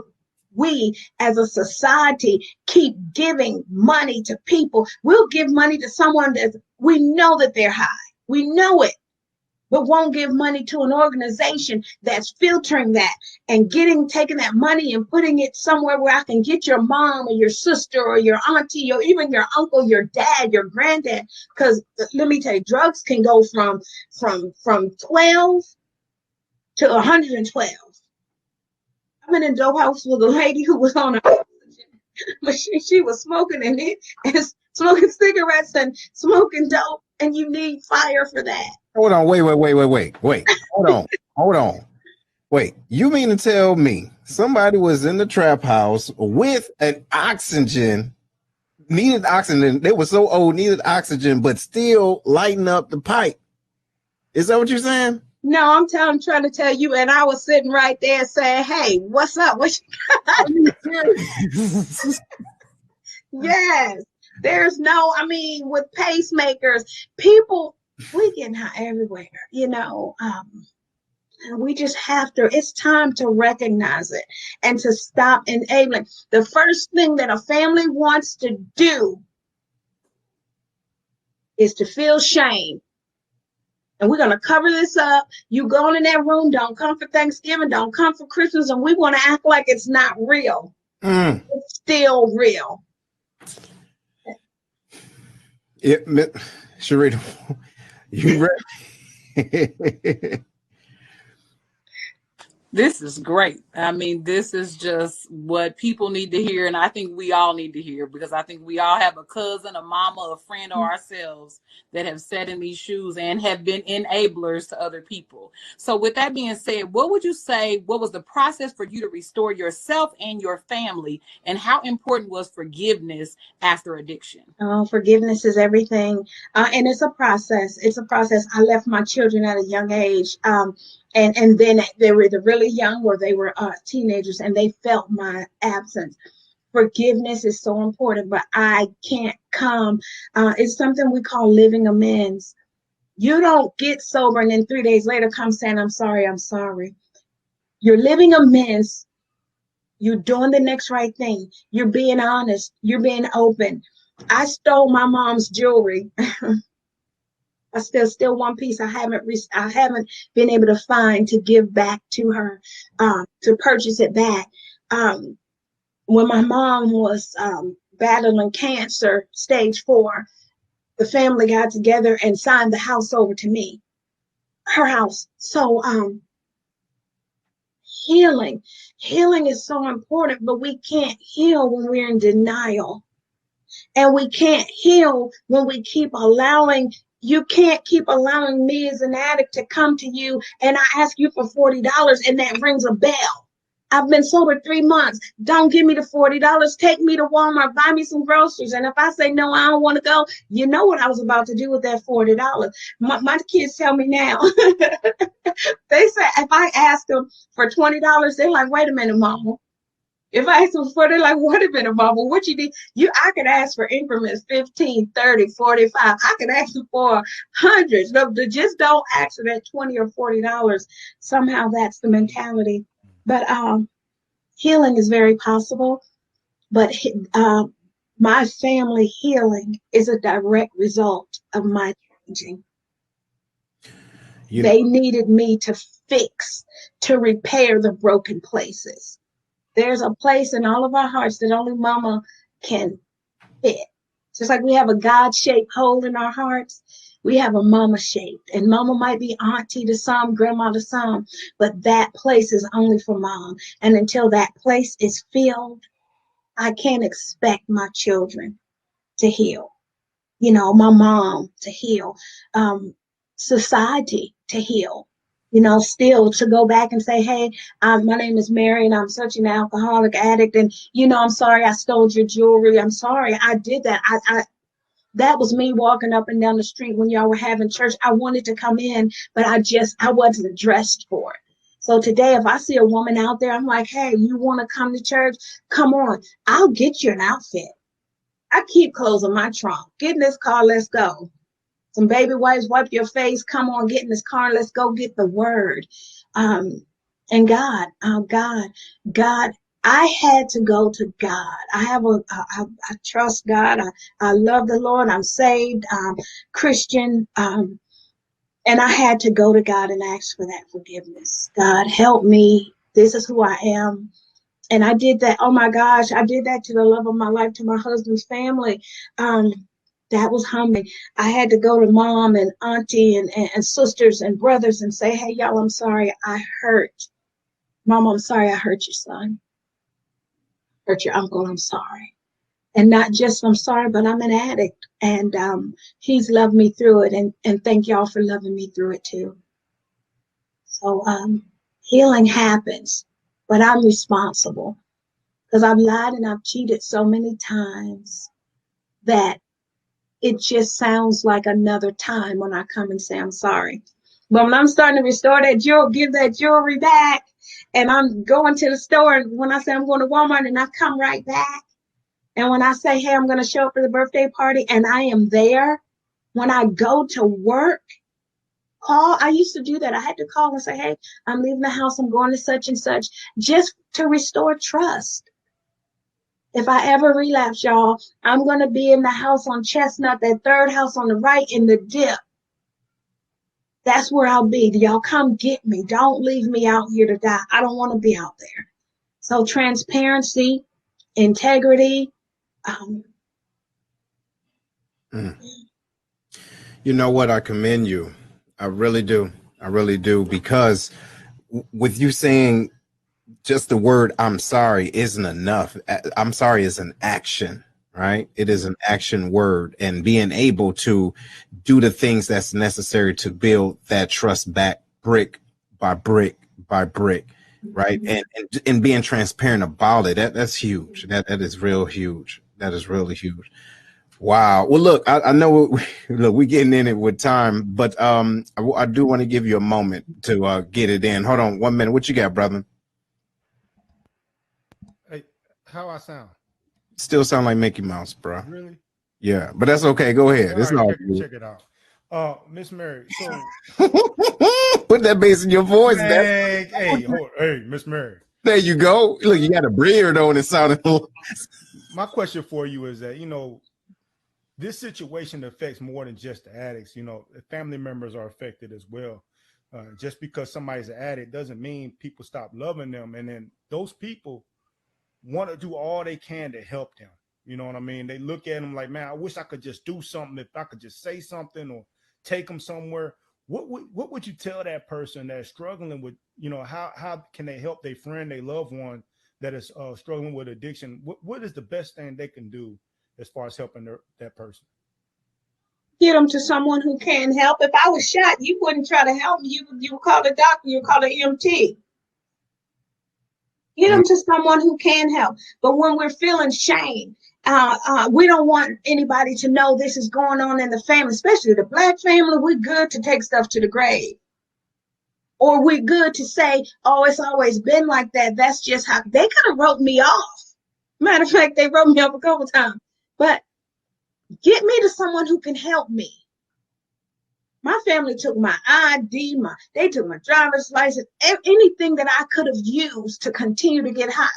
we as a society keep giving money to people? We'll give money to someone that we know that they're high. We know it. But won't give money to an organization that's filtering that and taking that money and putting it somewhere where I can get your mom or your sister or your auntie or even your uncle, your dad, your granddad. Because let me tell you, drugs can go from 12 to 112. I've been in dope house with a lady who was on oxygen, but she was smoking and smoking cigarettes and smoking dope, and you need fire for that. Hold on, wait. Hold on. Wait, you mean to tell me somebody was in the trap house with an needed oxygen. They were so old, needed oxygen, but still lighting up the pipe. Is that what you're saying? No, I'm trying to tell you, and I was sitting right there saying, "Hey, what's up?" Yes, there's with pacemakers, people, we getting high everywhere, and we just have to. It's time to recognize it and to stop enabling. The first thing that a family wants to do is to feel shame. And we're going to cover this up. You go in that room, don't come for Thanksgiving, don't come for Christmas, and we want to act like it's not real. It's still real. Sharita, you ready? This is great. I mean, this is just what people need to hear. And I think we all need to hear, because I think we all have a cousin, a mama, a friend, or ourselves that have sat in these shoes and have been enablers to other people. So with that being said, what would you say, what was the process for you to restore yourself and your family? And how important was forgiveness after addiction? Oh, forgiveness is everything. And it's a process. I left my children at a young age. And then they were either really young or they were teenagers, and they felt my absence. Forgiveness is so important, but I can't come. It's something we call living amends. You don't get sober and then 3 days later come saying, I'm sorry. You're living amends. You're doing the next right thing. You're being honest. You're being open. I stole my mom's jewelry. I still one piece I haven't been able to find to give back to her, to purchase it back. When my mom was battling cancer, stage 4, the family got together and signed the house over to me, her house. So healing is so important, but we can't heal when we're in denial. And we can't heal when we keep allowing. You can't keep allowing me as an addict to come to you and I ask you for $40 and that rings a bell. I've been sober 3 months. Don't give me the $40. Take me to Walmart, buy me some groceries. And if I say, no, I don't want to go, you know what I was about to do with that $40. My kids tell me now. They say, if I ask them for $20, they're like, wait a minute, mama. If I ask them for, they're like, wait a minute, mama, what you need? I could ask for increments 15, 30, 45. I could ask you for hundreds. No, just don't ask for that $20 or $40. Somehow that's the mentality. But healing is very possible. But my family healing is a direct result of my changing. They needed me to fix, to repair the broken places. There's a place in all of our hearts that only mama can fit. Just like we have a God-shaped hole in our hearts, We have a mama shaped, and mama might be auntie to some, grandma to some, but that place is only for mom. And until that place is filled, I can't expect my children to heal. You know, my mom to heal, society to heal. You know, still to go back and say, hey, my name is Mary and I'm such an alcoholic addict. And, you know, I'm sorry I stole your jewelry. I'm sorry I did that. That was me walking up and down the street when y'all were having church. I wanted to come in, but I wasn't dressed for it. So today, if I see a woman out there, I'm like, hey, you want to come to church? Come on. I'll get you an outfit. I keep clothes in my trunk. Get in this car, let's go. Some baby wipes, wipe your face. Come on, get in this car, let's go get the word. And God, I had to go to God. I trust God. I love the Lord. I'm saved. I'm Christian. And I had to go to God and ask for that forgiveness. God, help me. This is who I am. And I did that. Oh my gosh, I did that to the love of my life, to my husband's family. That was humbling. I had to go to mom and auntie and sisters and brothers and say, hey, y'all, I'm sorry I hurt. Mom, I'm sorry I hurt your son. Hurt your uncle, I'm sorry. And not just I'm sorry, but I'm an addict. And he's loved me through it. And thank y'all for loving me through it too. So healing happens, but I'm responsible because I've lied and I've cheated so many times that it just sounds like another time when I come and say I'm sorry. But when I'm starting to restore that jewelry, give that jewelry back, and I'm going to the store, and when I say I'm going to Walmart and I come right back, and when I say, hey, I'm going to show up for the birthday party and I am there, when I go to work, I used to do that. I had to call and say, hey, I'm leaving the house, I'm going to such and such, just to restore trust. If I ever relapse, y'all, I'm going to be in the house on Chestnut, that third house on the right in the dip. That's where I'll be. Y'all come get me. Don't leave me out here to die. I don't want to be out there. So transparency, integrity. You know what? I commend you. I really do. I really do. Because with you saying just the word I'm sorry isn't enough. I'm sorry is an action, right? It is an action word, and being able to do the things that's necessary to build that trust back brick by brick by brick, right? And being transparent about it. That's huge. That is real huge. That is really huge. Wow. Well, look, I know we're getting in it with time, but I do want to give you a moment to get it in. Hold on 1 minute. What you got, brother? Hey, how I sound? Still sound like Mickey Mouse, bro. Really? Yeah, but that's okay. Go ahead. All right, check it out. Miss Mary. So put that bass in your voice. Hey, Miss Mary. There you go. Look, you got a beard on. It sounded. My question for you is that, you know, this situation affects more than just the addicts. You know, family members are affected as well. Just because somebody's an addict doesn't mean people stop loving them. And then those people want to do all they can to help them. You know what I mean? They look at them like, man, I wish I could just do something. If I could just say something or take them somewhere. What would you tell that person that's struggling with, you know, how can they help their friend, their loved one that is struggling with addiction? What is the best thing they can do as far as helping that person? Get them to someone who can help. If I was shot, you wouldn't try to help me. You would call the doctor. You would call the EMT. Get them to someone who can help. But when we're feeling shame, we don't want anybody to know this is going on in the family, especially the Black family. We're good to take stuff to the grave. Or we're good to say, oh, it's always been like that. That's just how they could have wrote me off. Matter of fact, they wrote me off a couple times. But get me to someone who can help me. My family took my ID, they took my driver's license, anything that I could have used to continue to get high.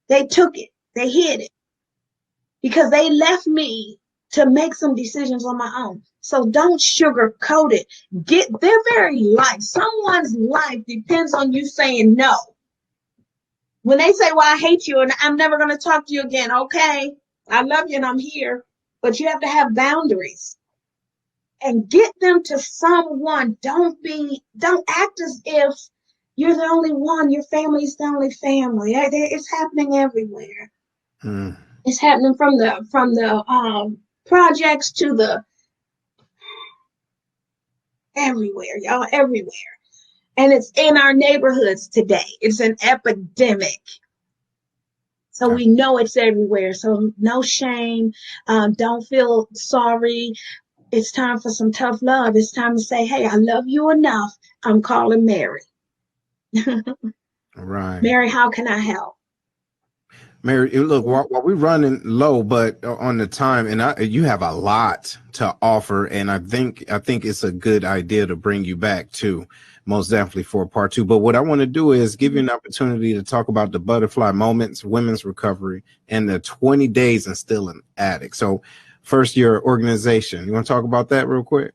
They took it, they hid it, because they left me to make some decisions on my own. So don't sugarcoat it. Get their very life. Someone's life depends on you saying no. When they say, well, I hate you and I'm never going to talk to you again. Okay, I love you and I'm here, but you have to have boundaries. and get them to someone. Don't act as if you're the only one. Your family's the only family. It's happening everywhere. Mm. It's happening from the projects to the everywhere, y'all, everywhere. And it's in our neighborhoods today. It's an epidemic. So we know it's everywhere. So no shame. Don't feel sorry. It's time for some tough love. It's time to say, hey, I love you enough. I'm calling Mary. Right. Mary, how can I help? Mary, look, while we're running low, but on the time, and you have a lot to offer, and I think it's a good idea to bring you back too, most definitely for part 2. But what I want to do is give you an opportunity to talk about the butterfly moments, women's recovery, and the 20 days and still an addict. So first, your organization. You want to talk about that real quick?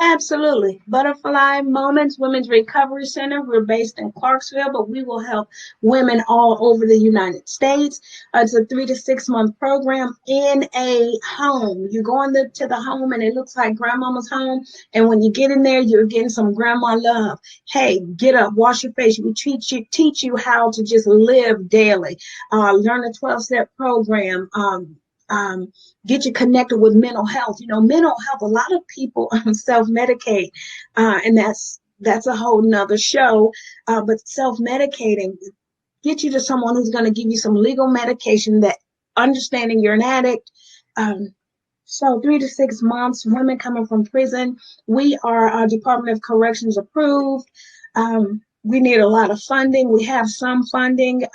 Absolutely. Butterfly Moments Women's Recovery Center. We're based in Clarksville, but we will help women all over the United States. It's a 3 to 6 month program in a home. You go to the home and it looks like grandmama's home. And when you get in there, you're getting some grandma love. Hey, get up, wash your face. We teach you how to just live daily. Learn a 12-step program. Get you connected with mental health. You know, mental health, a lot of people self-medicate, and that's a whole nother show. But self-medicating, get you to someone who's going to give you some legal medication, that understanding you're an addict. So 3 to 6 months, women coming from prison. We are Department of Corrections approved. We need a lot of funding. We have some funding.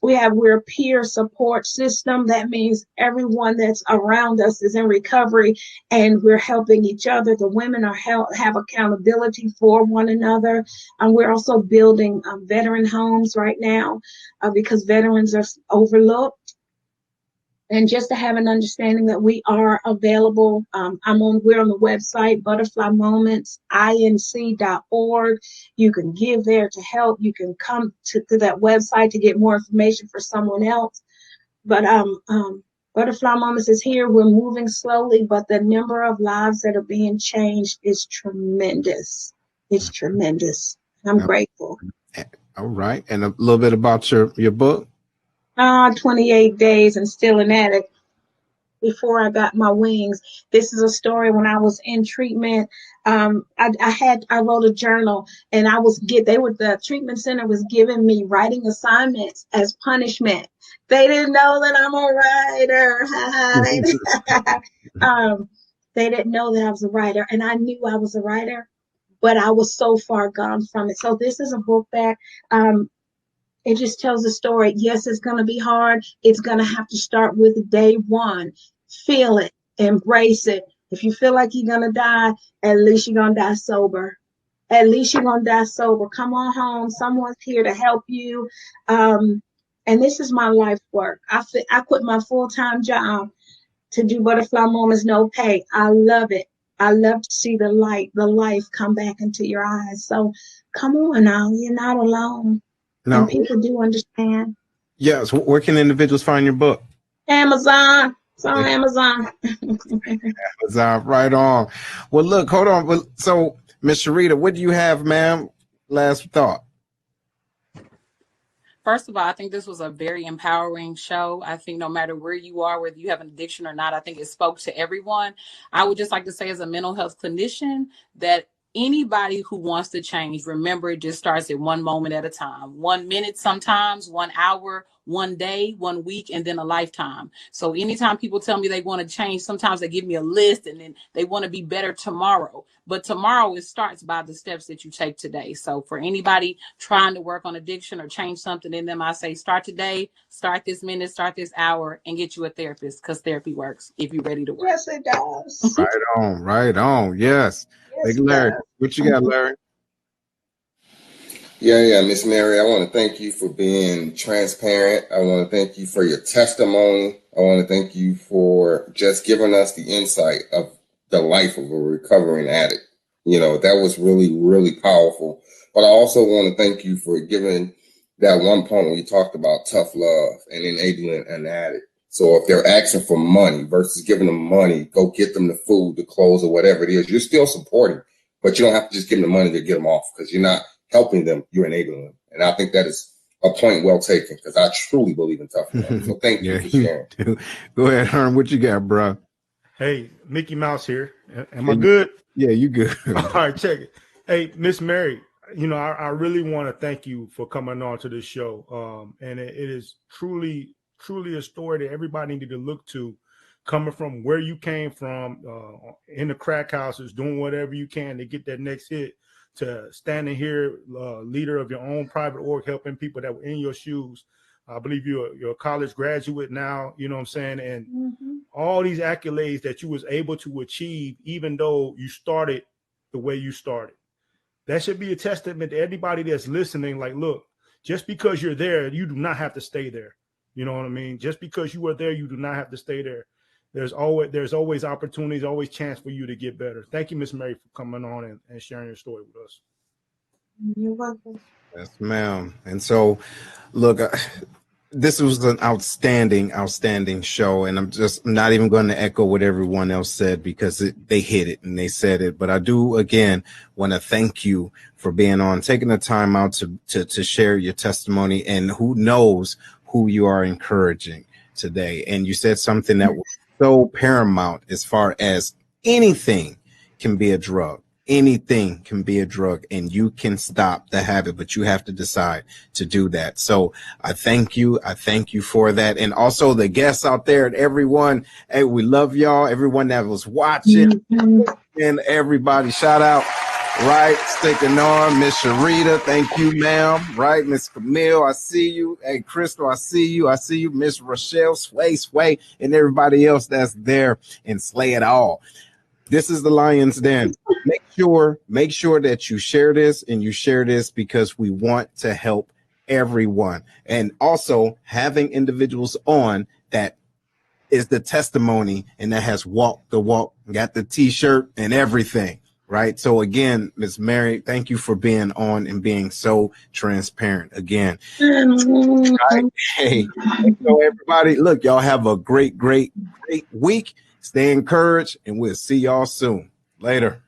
We're a peer support system. That means everyone that's around us is in recovery and we're helping each other. The women have accountability for one another. And we're also building veteran homes right now because veterans are overlooked. And just to have an understanding that we are available, we're on the website, butterflymomentsinc.org. You can give there to help. You can come to that website to get more information for someone else. But Butterfly Moments is here. We're moving slowly, but the number of lives that are being changed is tremendous. It's tremendous. I'm grateful. All right. And a little bit about your book. 28 days and still an addict before I got my wings. This is a story when I was in treatment. I wrote a journal and the treatment center was giving me writing assignments as punishment. They didn't know that I'm a writer. They didn't know that I was a writer, and I knew I was a writer, but I was so far gone from it. So this is a book that it just tells the story. Yes, it's going to be hard. It's going to have to start with day one. Feel it. Embrace it. If you feel like you're going to die, at least you're going to die sober. At least you're going to die sober. Come on home. Someone's here to help you. And this is my life work. I quit my full-time job to do Butterfly Moments, no pay. I love it. I love to see the life come back into your eyes. So come on now. You're not alone. No. And people do understand. Yes. Where can individuals find your book? Amazon. It's on Amazon. Amazon. Right on. Well, look, hold on. So, Miss Sharita, what do you have, ma'am? Last thought. First of all, I think this was a very empowering show. I think no matter where you are, whether you have an addiction or not, I think it spoke to everyone. I would just like to say, as a mental health clinician, that anybody who wants to change, remember, it just starts at one moment at a time. 1 minute sometimes, 1 hour, 1 day, 1 week, and then a lifetime. So anytime people tell me they want to change, sometimes they give me a list and then they want to be better tomorrow. But tomorrow, it starts by the steps that you take today. So for anybody trying to work on addiction or change something in them, I say start today, start this minute, start this hour, and get you a therapist, because therapy works if you're ready to work. Yes, it does. Right on. Yes. Thank you, Larry. What you got, Larry? Yeah, Miss Mary, I want to thank you for being transparent. I want to thank you for your testimony. I want to thank you for just giving us the insight of the life of a recovering addict. You know, that was really, really powerful. But I also want to thank you for giving that one point when you talked about tough love and enabling an addict. So if they're asking for money versus giving them money, go get them the food, the clothes, or whatever it is, you're still supporting, but you don't have to just give them the money to get them off, because you're not helping them, you're enabling them. And I think that is a point well taken, because I truly believe in tough love. So thank you for sharing. Go ahead, Herm. What you got, bro? Hey, Mickey Mouse here. Am I good? Yeah, you good. All right, check it. Hey, Miss Mary, I really want to thank you for coming on to this show. And it is truly a story that everybody needed to look to, coming from where you came from, in the crack houses, doing whatever you can to get that next hit, to standing here, leader of your own private org, helping people that were in your shoes. I believe you're a college graduate now, you know what I'm saying? And all these accolades that you was able to achieve, even though you started the way you started. That should be a testament to everybody that's listening. Like, look, just because you're there, you do not have to stay there. You know what I mean? Just because you are there, you do not have to stay there. There's always opportunities, always chance for you to get better. Thank you, Miss Mary, for coming on and sharing your story with us. You're welcome. Yes, ma'am. And so, look, this was an outstanding show, and I'm just not even going to echo what everyone else said, because they hit it and they said it. But I do, again, want to thank you for being on, taking the time out to share your testimony, and who knows who you are encouraging today. And you said something that was so paramount, as far as anything can be a drug. Anything can be a drug, and you can stop the habit, but you have to decide to do that. So I thank you. I thank you for that. And also the guests out there and everyone. Hey, we love y'all. Everyone that was watching, and everybody, shout out. Right, sticking on Miss Sharita, thank you, ma'am. Right, Miss Camille, I see you. Hey, Crystal, I see you. I see you, Miss Rochelle, Sway, and everybody else that's there, and slay it all. This is the Lion's Den. Make sure that you share this, and you share this because we want to help everyone. And also having individuals on that is the testimony, and that has walked the walk, got the t-shirt and everything. Right. So again, Miss Mary, thank you for being on and being so transparent again. Right. Hey, so everybody, look, y'all have a great week. Stay encouraged, and we'll see y'all soon. Later.